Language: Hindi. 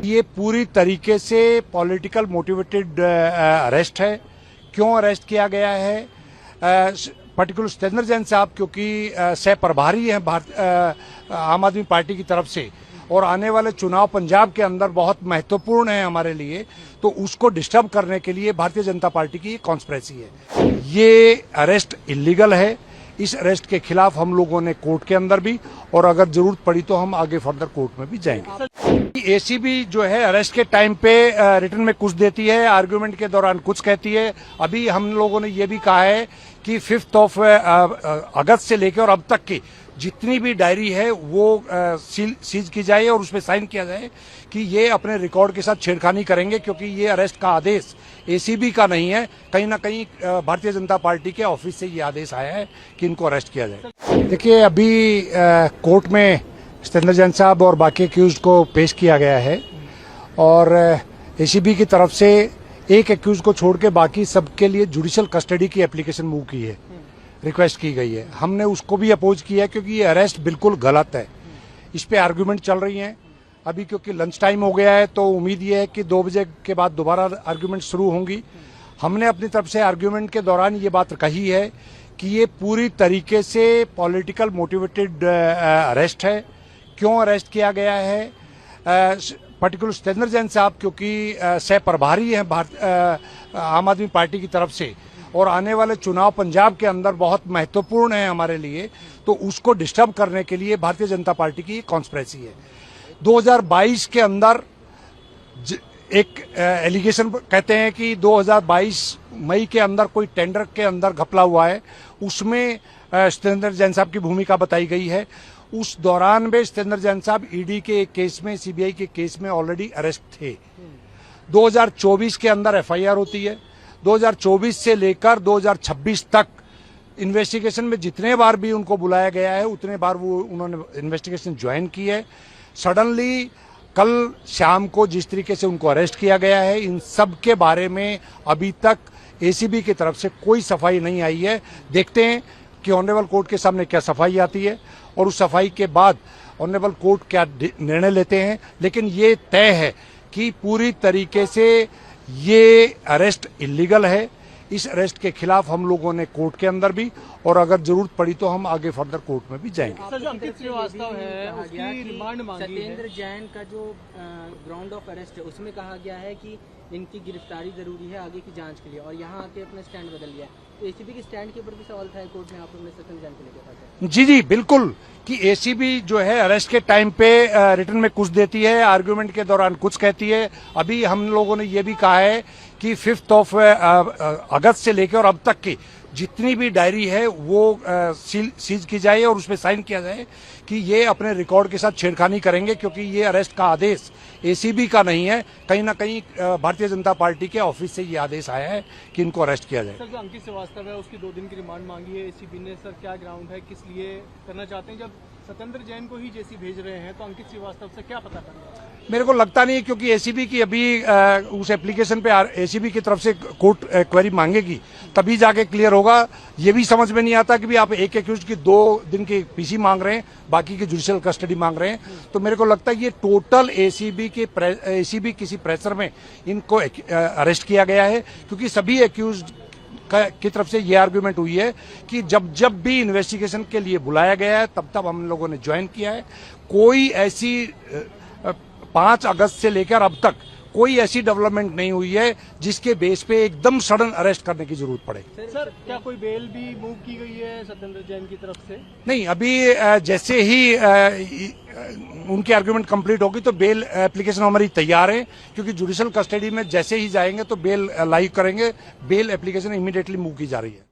ये पूरी तरीके से पॉलिटिकल मोटिवेटेड अरेस्ट है। क्यों अरेस्ट किया गया है? पर्टिकुलर सत्येंद्र जैन साहब क्योंकि सह प्रभारी हैं आम आदमी पार्टी की तरफ से और आने वाले चुनाव पंजाब के अंदर बहुत महत्वपूर्ण है हमारे लिए, तो उसको डिस्टर्ब करने के लिए भारतीय जनता पार्टी की कॉन्स्पिरेसी है। ये अरेस्ट इलीगल है। इस अरेस्ट के खिलाफ हम लोगों ने कोर्ट के अंदर भी और अगर जरूरत पड़ी तो हम आगे फर्दर कोर्ट में भी जाएंगे। एसीबी जो है अरेस्ट के टाइम पे रिटर्न में कुछ देती है, आर्गुमेंट के दौरान कुछ कहती है। अभी हम लोगों ने ये भी कहा है कि 5 अगस्त से लेकर और अब तक की जितनी भी डायरी है वो सीज की जाए और उसमें साइन किया जाए कि ये अपने रिकॉर्ड के साथ छेड़खानी करेंगे, क्योंकि ये अरेस्ट का आदेश एसीबी का नहीं है, कहीं ना कहीं भारतीय जनता पार्टी के ऑफिस से ये आदेश आया है कि इनको अरेस्ट किया जाए। देखिए, अभी कोर्ट में सत्येंद्र जैन साहब और बाकी एक्यूज को पेश किया गया है और एसीबी की तरफ से एक एक्यूज को छोड़ के बाकी सबके लिए जुडिशियल कस्टडी की एप्लीकेशन मूव की है, रिक्वेस्ट की गई है। हमने उसको भी अपोज किया है क्योंकि ये अरेस्ट बिल्कुल गलत है। इस पे आर्गुमेंट चल रही हैं अभी, क्योंकि लंच टाइम हो गया है तो उम्मीद ये है कि 2 बजे के बाद दोबारा आर्गुमेंट शुरू होंगी। हमने अपनी तरफ से आर्गुमेंट के दौरान ये बात कही है कि ये पूरी तरीके से पॉलिटिकल मोटिवेटेड अरेस्ट है। क्यों अरेस्ट किया गया है? पर्टिकुलर सत्येंद्र जैन साहब क्योंकि सह प्रभारी हैं आम आदमी पार्टी की तरफ से और आने वाले चुनाव पंजाब के अंदर बहुत महत्वपूर्ण है हमारे लिए, तो उसको डिस्टर्ब करने के लिए भारतीय जनता पार्टी की कॉन्स्पिरेसी है। 2022 के अंदर एक एलिगेशन कहते हैं कि 2022 मई के अंदर कोई टेंडर के अंदर घपला हुआ है, उसमें सत्येंद्र जैन साहब की भूमिका बताई गई है। उस दौरान में सत्येंद्र जैन साहब ईडी के एक केस में, सीबीआई के केस में ऑलरेडी अरेस्ट थे। 2024 के अंदर एफआईआर होती है। 2024 से लेकर 2026 तक इन्वेस्टिगेशन में जितने बार भी उनको बुलाया गया है उतने बार उन्होंने इन्वेस्टिगेशन ज्वाइन की है। सडनली कल शाम को जिस तरीके से उनको अरेस्ट किया गया है, इन सब के बारे में अभी तक एसीबी की तरफ से कोई सफाई नहीं आई है। देखते हैं कि ऑनरेबल कोर्ट के सामने क्या सफाई आती है और उस सफाई के बाद ऑनरेबल कोर्ट क्या निर्णय लेते हैं। लेकिन ये तय है कि पूरी तरीके से ये अरेस्ट इलीगल है। इस अरेस्ट के खिलाफ हम लोगों ने कोर्ट के अंदर भी और अगर जरूरत पड़ी तो हम आगे फर्दर कोर्ट में भी जाएंगे। सर, जो अंकित श्रीवास्तव है उसकी रिमांड मांगी है। सत्येंद्र जैन का जो ग्राउंड ऑफ अरेस्ट है उसमें कहा गया है कि इनकी गिरफ्तारी जरूरी है आगे की जांच के लिए, और यहाँ आके अपना स्टैंड बदल लिया। तो एसीबी के स्टैंड के ऊपर भी सवाल था कोर्ट में, आप लोगों ने सत्येंद्र जैन को लेकर। जी बिल्कुल, कि एसीबी जो है अरेस्ट के टाइम पे रिटर्न में कुछ देती है, आर्गुमेंट के दौरान कुछ कहती है। अभी हम लोगों ने ये भी कहा है कि 5 अगस्त से लेकर और अब तक की जितनी भी डायरी है वो सीज की जाए और उसमें साइन किया जाए कि ये अपने रिकॉर्ड के साथ छेड़खानी करेंगे, क्योंकि ये अरेस्ट का आदेश एसीबी का नहीं है, कहीं ना कहीं भारतीय जनता पार्टी के ऑफिस से ये आदेश आया है कि इनको अरेस्ट किया जाए। सर, जो अंकित श्रीवास्तव है उसकी 2 दिन की रिमांड मांगी है एसीबी ने। सर, क्या ग्राउंड है, किस लिए करना चाहते हैं? जब सत्येंद्र जैन को ही जेसी भेज रहे हैं तो अंकित श्रीवास्तव से क्या पता करना है? मेरे को लगता नहीं है, क्योंकि एसीबी की अभी उस एप्लीकेशन पे एसीबी की तरफ से कोर्ट क्वेरी मांगेगी तभी जाके क्लियर होगा। ये भी समझ में नहीं आता कि भी आप एक एक्यूज की 2 दिन की पीसी मांग रहे हैं, बाकी की जुडिशियल कस्टडी मांग रहे हैं। तो मेरे को लगता है ये टोटल एसीबी किसी प्रेशर में इनको अरेस्ट किया गया है, क्योंकि सभी एक्यूज की तरफ से ये आर्गुमेंट हुई है कि जब भी इन्वेस्टिगेशन के लिए बुलाया गया है तब हम लोगों ने ज्वाइन किया है। कोई ऐसी 5 अगस्त से लेकर अब तक कोई ऐसी डेवलपमेंट नहीं हुई है जिसके बेस पे एकदम सडन अरेस्ट करने की जरूरत पड़े। सर, क्या कोई बेल भी मूव की गई है सत्येंद्र जैन की तरफ से? नहीं, अभी जैसे ही उनकी आर्गुमेंट कंप्लीट होगी तो बेल एप्लीकेशन हमारी तैयार है, क्योंकि जुडिशियल कस्टडी में जैसे ही जाएंगे तो बेल लाइव करेंगे। बेल एप्लीकेशन इमीडिएटली मूव की जा रही है।